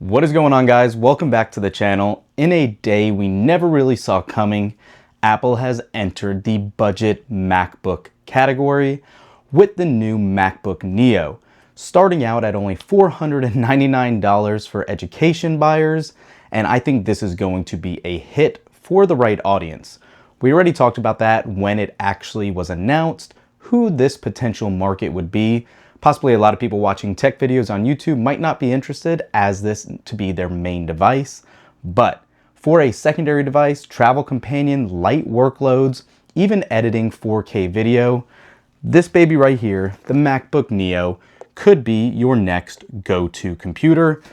What is going on, guys? Welcome back to the channel. In a day we never really saw coming, Apple has entered the budget MacBook category with the new MacBook Neo, starting out at only $499 for education buyers, and I think this is going to be a hit for the right audience. We already talked about that when it actually was announced, who this potential market would be. Possibly a lot of people watching tech videos on YouTube might not be interested as this to be their main device, but for a secondary device, travel companion, light workloads, even editing 4K video, this baby right here, the MacBook Neo, could be your next go-to computer.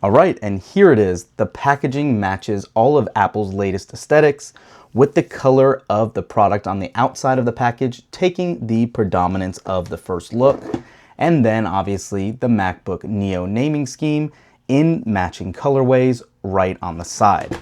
All right, and here it is. The packaging matches all of Apple's latest aesthetics, with the color of the product on the outside of the package taking the predominance of the first look, and then obviously the MacBook Neo naming scheme in matching colorways right on the side.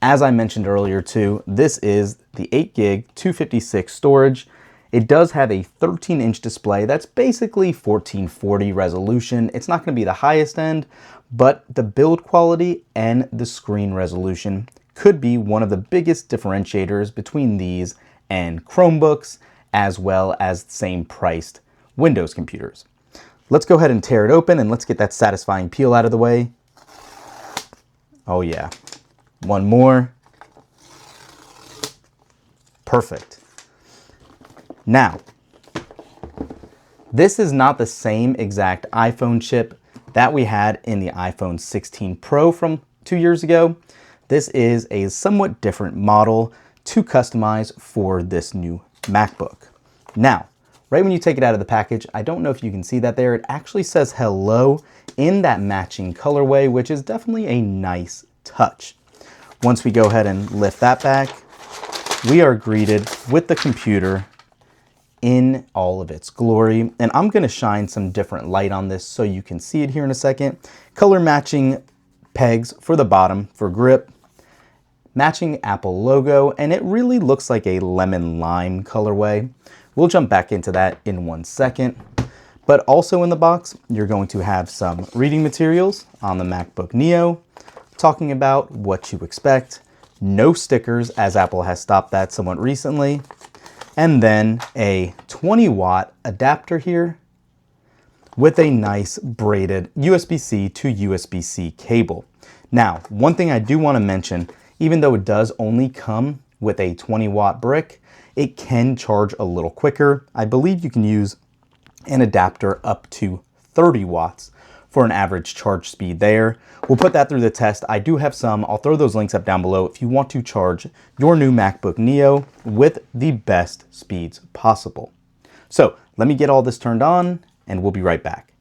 As I mentioned earlier too, this is the 8 gig 256 storage. It does have a 13-inch display that's basically 1440 resolution. It's not going to be the highest end, but the build quality and the screen resolution could be one of the biggest differentiators between these and Chromebooks, as well as same priced Windows computers. Let's go ahead and tear it open and let's get that satisfying peel out of the way. Oh yeah, one more. Perfect. Now, this is not the same exact iPhone chip that we had in the iPhone 16 Pro from 2 years ago. This is a somewhat different model to customize for this new MacBook. Now, right when you take it out of the package, I don't know if you can see that there, it actually says hello in that matching colorway, which is definitely a nice touch. Once we go ahead and lift that back, we are greeted with the computer in all of its glory. And I'm gonna shine some different light on this so you can see it here in a second. Color matching pegs for the bottom for grip, matching Apple logo, and it really looks like a lemon lime colorway. We'll jump back into that in 1 second. But also in the box, you're going to have some reading materials on the MacBook Neo, talking about what to expect. No stickers, as Apple has stopped that somewhat recently. And then a 20-watt adapter here with a nice braided USB-C to USB-C cable. Now, one thing I do want to mention, even though it does only come with a 20-watt brick, it can charge a little quicker. I believe you can use an adapter up to 30 watts for an average charge speed there. We'll put that through the test. I do have some. I'll throw those links up down below if you want to charge your new MacBook Neo with the best speeds possible. So let me get all this turned on and we'll be right back.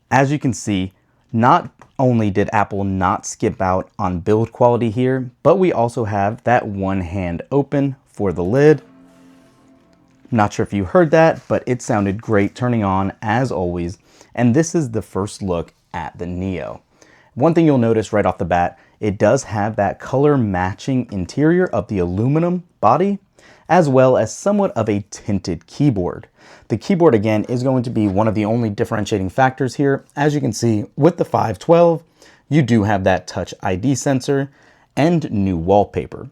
As you can see, not only did Apple not skip out on build quality here, but we also have that one hand open for the lid. Not sure if you heard that, but it sounded great turning on as always. And this is the first look at the Neo. One thing you'll notice right off the bat, it does have that color matching interior of the aluminum body, as well as somewhat of a tinted keyboard. The keyboard again is going to be one of the only differentiating factors here. As you can see with the 512, you do have that Touch ID sensor and new wallpaper.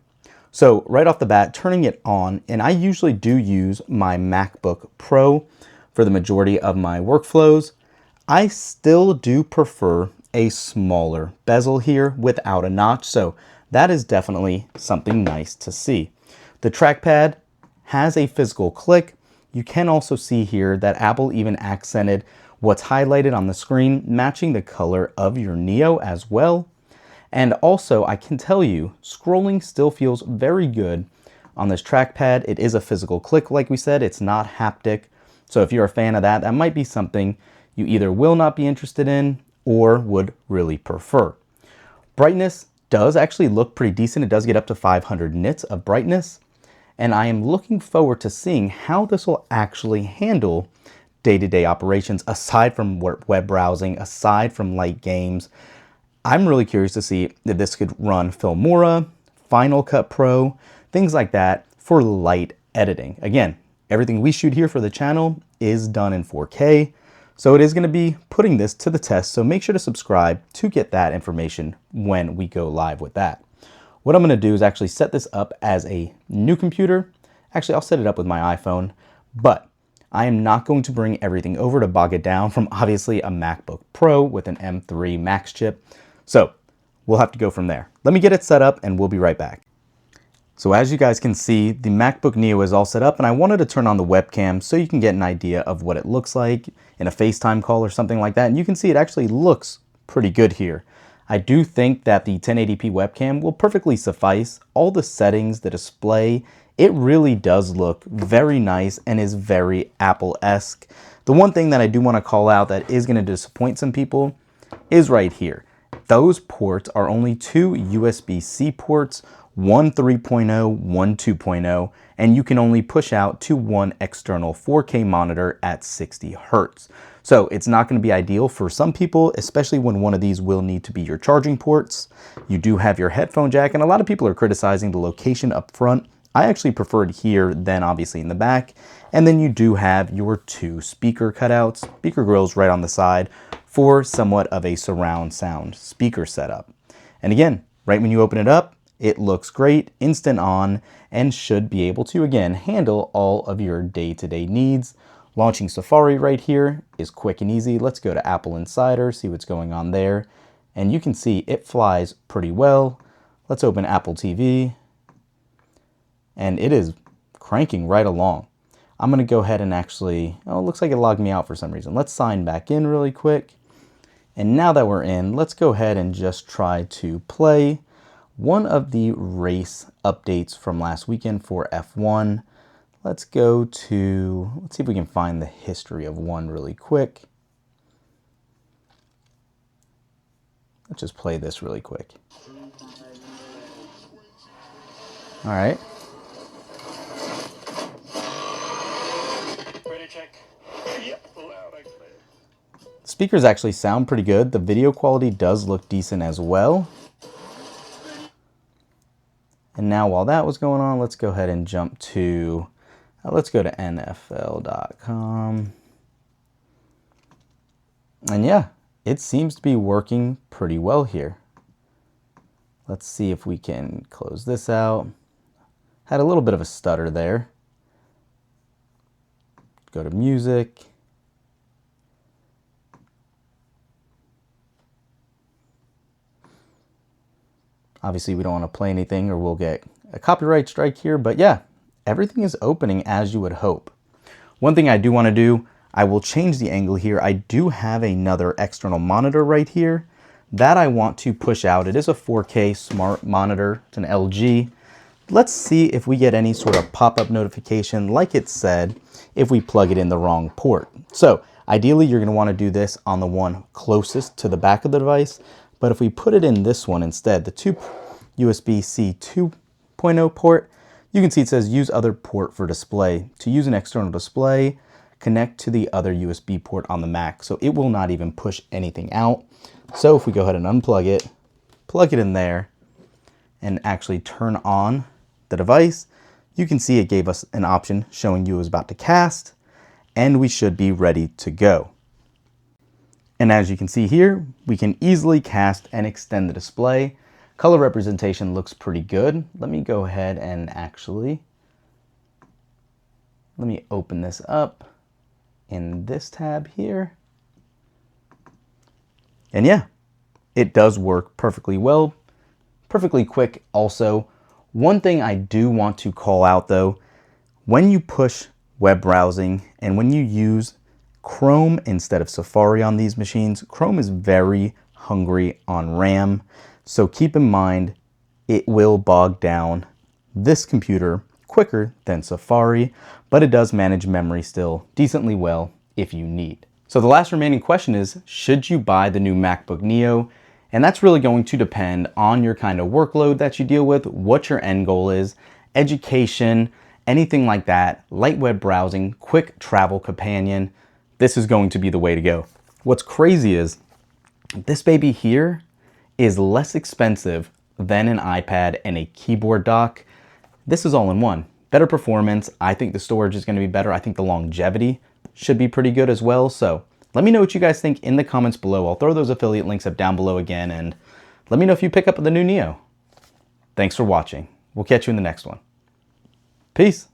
So right off the bat, turning it on, and I usually do use my MacBook Pro for the majority of my workflows, I still do prefer a smaller bezel here without a notch, so that is definitely something nice to see. The trackpad has a physical click. You can also see here that Apple even accented what's highlighted on the screen, matching the color of your Neo as well. And also, I can tell you, scrolling still feels very good on this trackpad. It is a physical click, like we said, it's not haptic, So if you're a fan of that, that might be something you either will not be interested in or would really prefer. Brightness does actually look pretty decent. It does get up to 500 nits of brightness. And I am looking forward to seeing how this will actually handle day-to-day operations aside from web browsing, aside from light games. I'm really curious to see if this could run Filmora, Final Cut Pro, things like that for light editing. Again, everything we shoot here for the channel is done in 4K, so it is going to be putting this to the test, so make sure to subscribe to get that information when we go live with that. What I'm going to do is actually set this up as a new computer. Actually, I'll set it up with my iPhone, but I am not going to bring everything over to bog it down from obviously a MacBook Pro with an M3 Max chip. So we'll have to go from there. Let me get it set up and we'll be right back. So as you guys can see, the MacBook Neo is all set up, and I wanted to turn on the webcam so you can get an idea of what it looks like in a FaceTime call or something like that. And you can see it actually looks pretty good here. I do think that the 1080p webcam will perfectly suffice. All the settings, the display, it really does look very nice and is very Apple-esque. The one thing that I do want to call out that is going to disappoint some people is right here. Those ports are only two USB-C ports, one 3.0, one 2.0, and you can only push out to one external 4K monitor at 60 Hertz. So it's not going to be ideal for some people, especially when one of these will need to be your charging ports. You do have your headphone jack, and a lot of people are criticizing the location up front. I actually prefer it here than obviously in the back. And then you do have your two speaker cutouts, speaker grills right on the side for somewhat of a surround sound speaker setup. And again, right when you open it up, it looks great, instant on, and should be able to, again, handle all of your day-to-day needs. Launching Safari right here is quick and easy. Let's go to Apple Insider, see what's going on there. And you can see it flies pretty well. Let's open Apple TV. And it is cranking right along. I'm going to go ahead and actually, oh, it looks like it logged me out for some reason. Let's sign back in really quick. And now that we're in, let's go ahead and just try to play one of the race updates from last weekend for F1. Let's go to, let's see if we can find the history of one really quick. Let's just play this really quick. All right. Speakers actually sound pretty good. The video quality does look decent as well. And now while that was going on, let's go ahead and jump to, let's go to NFL.com. And yeah, it seems to be working pretty well here. Let's see if we can close this out. Had a little bit of a stutter there. Go to music. Obviously, we don't want to play anything or we'll get a copyright strike here, but yeah, everything is opening as you would hope. One thing I do want to do, I will change the angle here. I do have another external monitor right here that I want to push out. It is a 4K smart monitor. It's an LG. Let's see if we get any sort of pop-up notification, like it said, if we plug it in the wrong port. So ideally, you're going to want to do this on the one closest to the back of the device. But if we put it in this one instead, the USB-C 2.0 port, you can see it says use other port for display. To use an external display, connect to the other USB port on the Mac. So it will not even push anything out. So if we go ahead and unplug it, plug it in there, and actually turn on the device, you can see it gave us an option showing you it was about to cast, and we should be ready to go. And as you can see here, we can easily cast and extend the display. Color representation looks pretty good. Let me go ahead and actually, let me open this up in this tab here. And yeah, it does work perfectly well, perfectly quick also. One thing I do want to call out though, when you push web browsing and when you use Chrome instead of Safari on these machines, Chrome is very hungry on RAM. So keep in mind, it will bog down this computer quicker than Safari, but it does manage memory still decently well if you need. So the last remaining question is, should you buy the new MacBook Neo? And that's really going to depend on your kind of workload that you deal with, what your end goal is, education, anything like that, light web browsing, quick travel companion. This is going to be the way to go. What's crazy is this baby here is less expensive than an iPad and a keyboard dock. This is all in one. Better performance. I think the storage is going to be better. I think the longevity should be pretty good as well. So let me know what you guys think in the comments below. I'll throw those affiliate links up down below again, and let me know if you pick up the new Neo. Thanks for watching. We'll catch you in the next one. Peace.